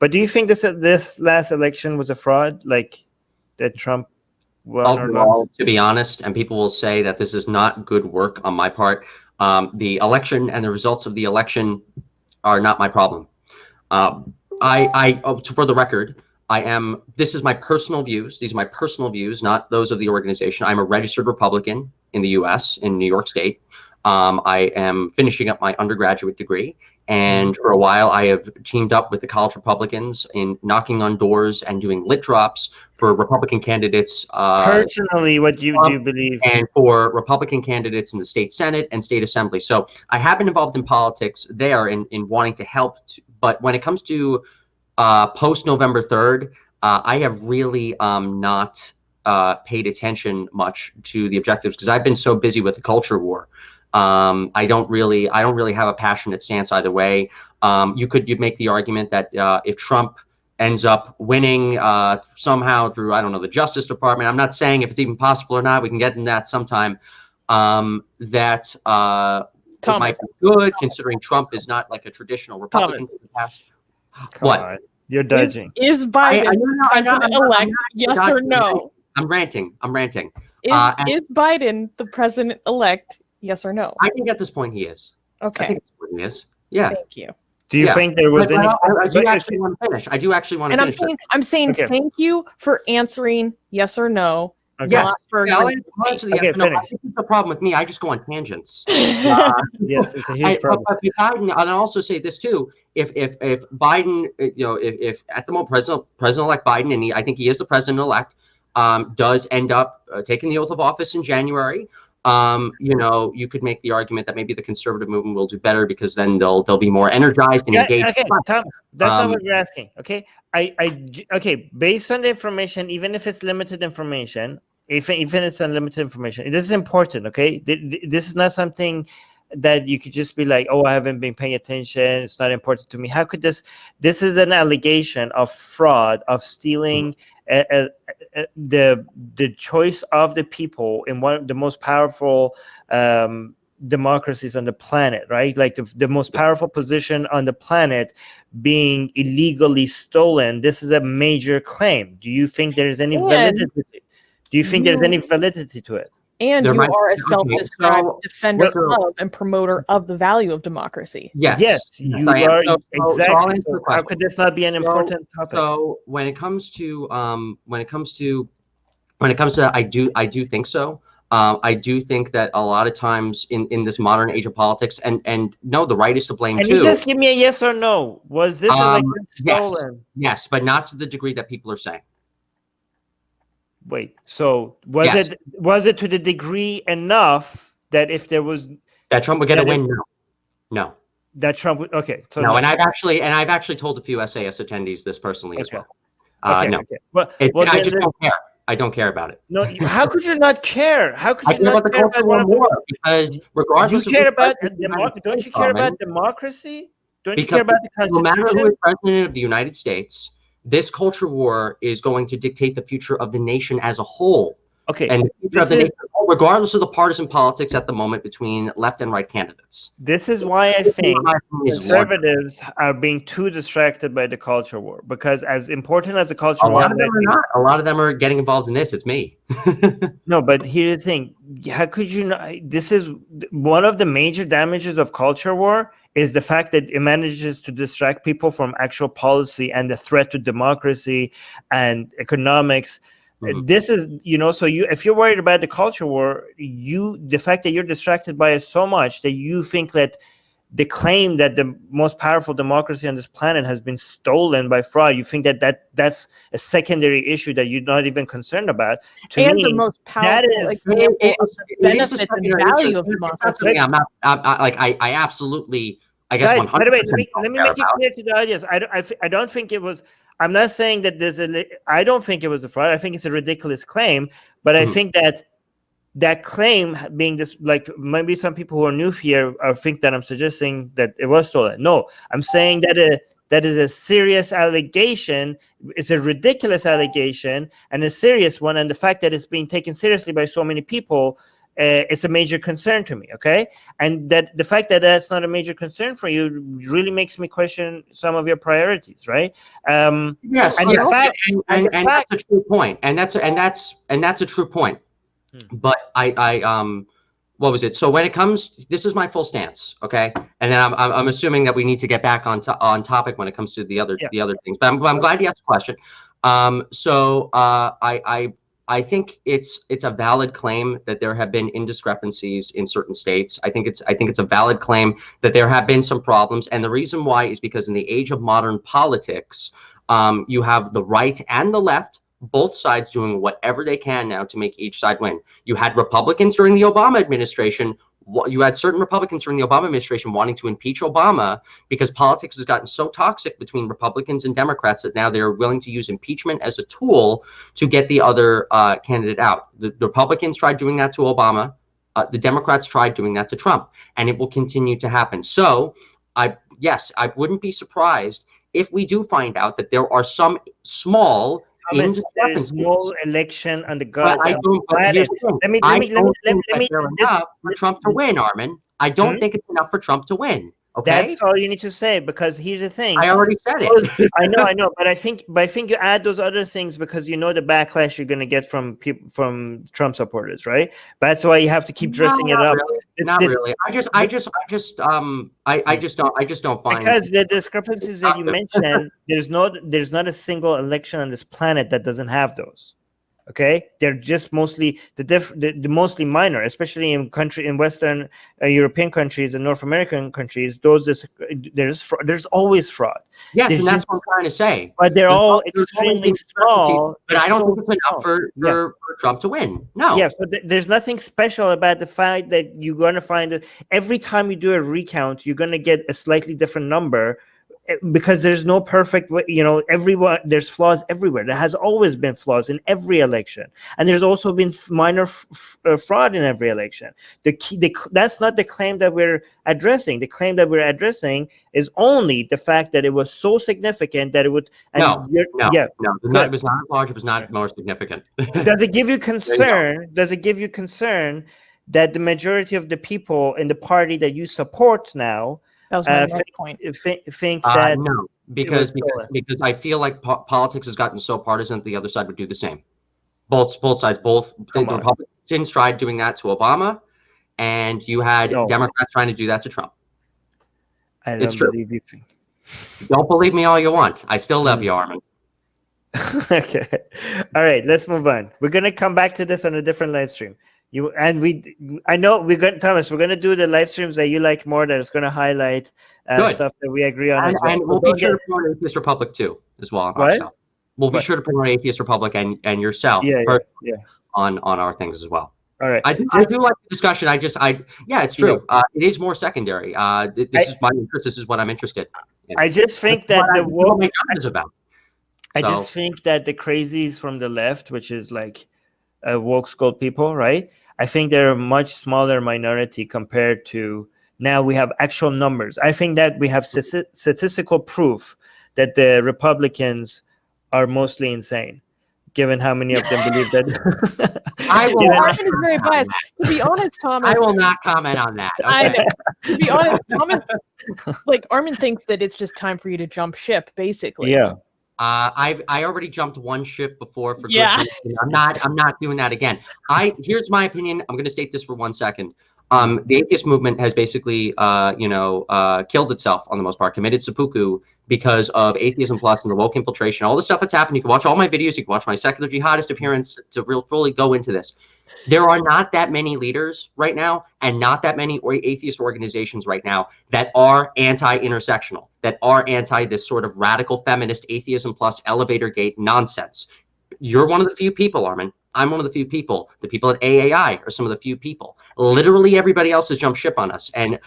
But do you think this last election was a fraud, like that Trump won or not? Overall, to be honest, and people will say that this is not good work on my part. The election and the results of the election are not my problem. For the record, this is my personal views. These are my personal views, not those of the organization. I'm a registered Republican in the US, in New York State. I am finishing up my undergraduate degree. And for a while, I have teamed up with the college Republicans in knocking on doors and doing lit drops for Republican candidates. Personally, what do you believe? And for Republican candidates in the state Senate and state assembly. So I have been involved in politics there in wanting to help. But when it comes to post November 3rd, I have really not paid attention much to the objectives because I've been so busy with the culture war. I don't really have a passionate stance either way. You'd make the argument that if Trump ends up winning somehow through, I don't know, the Justice Department, I'm not saying if it's even possible or not, we can get in that sometime, that it might be good considering Trump is not like a traditional Republican in the past. What? You're dodging. Is Biden president-elect, yes or no? I'm ranting. Is Biden the president-elect? Yes or no? I think at this point he is. Okay. I think at this point he is. Yeah. Thank you. Do you think there was any? I do actually want to finish. I'm saying thank you for answering yes or no. Okay. Yes. I'll answer the yes or no. I think it's a problem with me. I just go on tangents. Yes, it's a huge problem. But Biden, and I'll also say this too: if Biden, if at the moment President-elect Biden, and I think he is the president-elect, does end up taking the oath of office in January. You could make the argument that maybe the conservative movement will do better because then they'll be more energized and engaged. Okay, Tom, that's not what you're asking. Okay, okay. Based on the information, even if it's limited information, even it's unlimited information, this is important. Okay, this is not something that you could just be like, oh, I haven't been paying attention. It's not important to me. How could this? This is an allegation of fraud, of stealing. The choice of the people in one of the most powerful democracies on the planet, right? Like the most powerful position on the planet being illegally stolen. This is a major claim. Do you think there is any validity? Do you think there's any validity to it? And you are a self-described defender of and promoter of the value of democracy. Yes, you are. Exactly. So how could this not be an important topic? So when it comes to that, I do think so. I do think that a lot of times in this modern age of politics, and no, the right is to blame too. Can you just give me a yes or no? Was this election stolen? Yes, but not to the degree that people are saying. Wait, so was it to the degree enough that if there was that Trump would get a win? No. That Trump would So no, and I've actually told a few SAS attendees this personally as well. No. Okay. I just don't care. I don't care about it. No, how could you not care? How could you not care about more? Because regardless, don't you care about democracy? Don't you care about the Constitution? No matter who is president of the United States, this culture war is going to dictate the future of the nation as a whole. Okay. And the future of the nation, regardless of the partisan politics at the moment between left and right candidates. This is why I think conservatives are being too distracted by the culture war. Because as important as the culture war, a lot of them are getting involved in this. It's me. No, but here's the thing. How could you not? This is one of the major damages of culture war is the fact that it manages to distract people from actual policy and the threat to democracy and economics. Mm-hmm. This is, so if you're worried about the culture war, the fact that you're distracted by it so much that you think that the claim that the most powerful democracy on this planet has been stolen by fraud, you think that's a secondary issue that you're not even concerned about. To me, the most powerful benefits and value of democracy. I absolutely, I guess, guys, 100%. By the way, let me make it clear to the audience. I don't think it was. I'm not saying that I don't think it was a fraud. I think it's a ridiculous claim, but I think that claim being this, like maybe some people who are new here think that I'm suggesting that it was stolen. No, I'm saying that that is a serious allegation. It's a ridiculous allegation and a serious one. And the fact that it's being taken seriously by so many people it's a major concern to me. Okay, and that the fact that that's not a major concern for you really makes me question some of your priorities, right? Yes, and and that's a true point, and that's a true point. But what was it? So when it comes, this is my full stance, okay? And then I'm assuming that we need to get back on topic when it comes to the other things. But I'm glad you asked the question. I think it's a valid claim that there have been indiscrepancies in certain states. I think it's a valid claim that there have been some problems, and the reason why is because in the age of modern politics, you have the right and the left, both sides doing whatever they can now to make each side win. You had Republicans during the Obama administration. You had certain Republicans during the Obama administration wanting to impeach Obama because politics has gotten so toxic between Republicans and Democrats that now they're willing to use impeachment as a tool to get the other candidate out. The Republicans tried doing that to Obama. The Democrats tried doing that to Trump, and it will continue to happen. So I wouldn't be surprised if we do find out that there are some small there's no election on the goddamn planet. Let me for Trump to win, Armin. I don't think it's enough for Trump to win. Okay, that's all you need to say, because here's the thing. I already said it. I know, but I think you add those other things because you know the backlash you're going to get from people, from Trump supporters, right? That's why you have to keep dressing it up. Really. Not really. I just don't find, because the discrepancies that you mentioned, there's not a single election on this planet that doesn't have those. Okay, they're just mostly the mostly minor, especially in Western European countries and North American countries. There's always fraud. Yes, and that's what I'm trying to say. But they're all extremely small. But I don't think it's enough for Trump to win. No. Yeah, so there's nothing special about the fact that you're going to find that every time you do a recount, you're going to get a slightly different number. Because there's no perfect way, there's flaws everywhere. There has always been flaws in every election, and there's also been minor fraud in every election. That's not the claim that we're addressing. The claim that we're addressing is only the fact that it was so significant that it would. It was not large. It was not more significant. Does it give you concern? Does it give you concern that the majority of the people in the party that you support now? That was my next point. Think that no, because I feel like politics has gotten so partisan that the other side would do the same. Both sides, the Republicans tried doing that to Obama, and you had Democrats trying to do that to Trump. I don't believe you. Don't believe me all you want. I still love you, Armin. Okay, all right. Let's move on. We're gonna come back to this on a different live stream. Thomas, we're gonna do the live streams that you like more. That is gonna highlight stuff that we agree on as well. And we'll be sure to promote Atheist Republic too, as well. We'll be sure to promote Atheist Republic and yourself on our things as well. All right. I do like the discussion. It's true. It is more secondary. This is my interest. This is what I'm interested in. I just think that the woke is about. I just think that the crazies from the left, which is like woke skull people, right? I think they're a much smaller minority compared to now we have actual numbers. I think that we have statistical proof that the Republicans are mostly insane, given how many of them believe that. Armin is very biased. To be honest, Thomas, I will not comment on that. Okay? I know. To be honest, Thomas, Armin thinks that it's just time for you to jump ship, basically. Yeah. I already jumped one ship before for good reason. I'm not doing that again. Here's my opinion. I'm going to state this for 1 second. The atheist movement has basically killed itself on the most part, committed seppuku because of Atheism Plus and the woke infiltration, all the stuff that's happened. You can watch all my videos. You can watch my secular jihadist appearance to fully go into this. There are not that many leaders right now and not that many atheist organizations right now that are anti-intersectional, that are anti this sort of radical feminist Atheism Plus elevator gate nonsense. You're one of the few people, Armin. I'm one of the few people. The people at AAI are some of the few people. Literally everybody else has jumped ship on us. And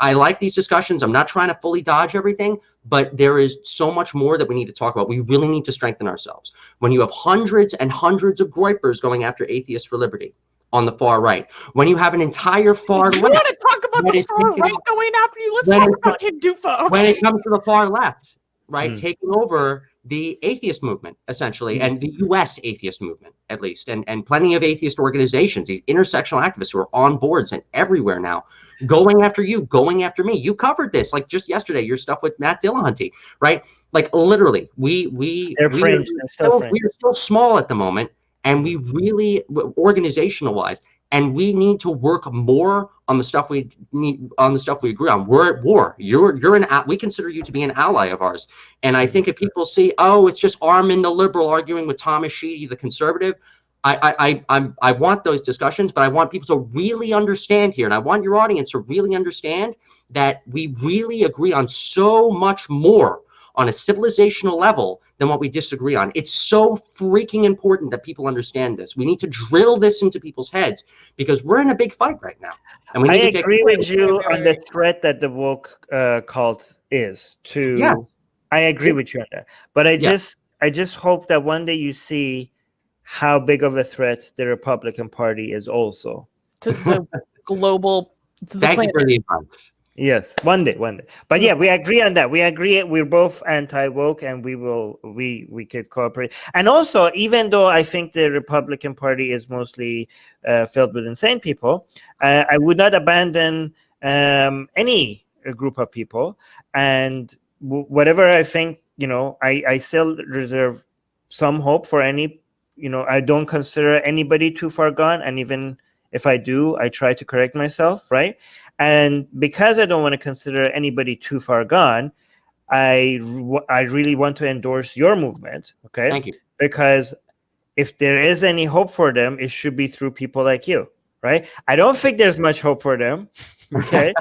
I like these discussions. I'm not trying to fully dodge everything, but there is so much more that we need to talk about. We really need to strengthen ourselves. When you have hundreds and hundreds of groypers going after Atheists for Liberty on the far right, when you have an entire far left. You want to talk about the far right going after you? Let's talk about Hindufa. When it comes to the far left, right, taking over the atheist movement, essentially, and the U.S. atheist movement, at least, and plenty of atheist organizations, these intersectional activists who are on boards and everywhere now, going after you, going after me. You covered this, like just yesterday, your stuff with Matt Dillahunty, right? Like literally, we are still small at the moment, and we really, organizational wise, and we need to work more on the stuff we need, on the stuff we agree on. We're at war. We consider you to be an ally of ours. And I think if people see, oh, it's just Armin the liberal arguing with Thomas Sheedy the conservative, I want those discussions, but I want people to really understand here, and I want your audience to really understand that we really agree on so much more on a civilizational level than what we disagree on. It's so freaking important that people understand this. We need to drill this into people's heads because we're in a big fight right now. And we need I agree with you on the threat that the woke cult is to. Yeah. I agree with you on that. But I just hope that one day you see how big of a threat the Republican Party is also to the global. To the Thank you for the advice. Yes, one day. But yeah, we agree on that. We agree we're both anti-woke, and we could cooperate. And also, even though I think the Republican Party is mostly filled with insane people, I would not abandon any group of people. And whatever I think, I still reserve some hope for any. I don't consider anybody too far gone, and even if I do, I try to correct myself, right? And because I don't want to consider anybody too far gone, I really want to endorse your movement, okay? Thank you. Because if there is any hope for them, it should be through people like you, right? I don't think there's much hope for them, okay?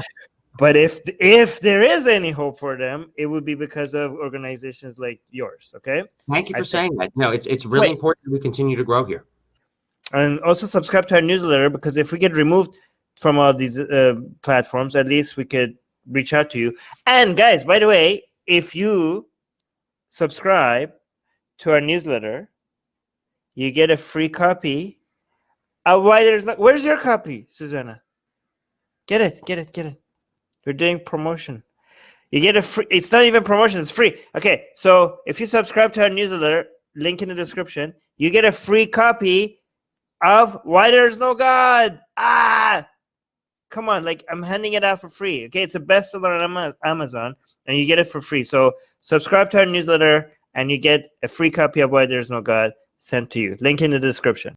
But if there is any hope for them, it would be because of organizations like yours, okay? Thank you for saying that. No, it's really important that we continue to grow here. And also subscribe to our newsletter, because if we get removed from all these platforms, at least we could reach out to you. And guys, by the way, if you subscribe to our newsletter, you get a free copy of Where's your copy, Susanna? Get it. We're doing promotion. You get a free. It's not even promotion. It's free. Okay, so if you subscribe to our newsletter, link in the description, you get a free copy of Why There's No God. Come on, like I'm handing it out for free. Okay, it's a bestseller on Amazon, and you get it for free. So subscribe to our newsletter, and you get a free copy of Why There's No God sent to you. Link in the description.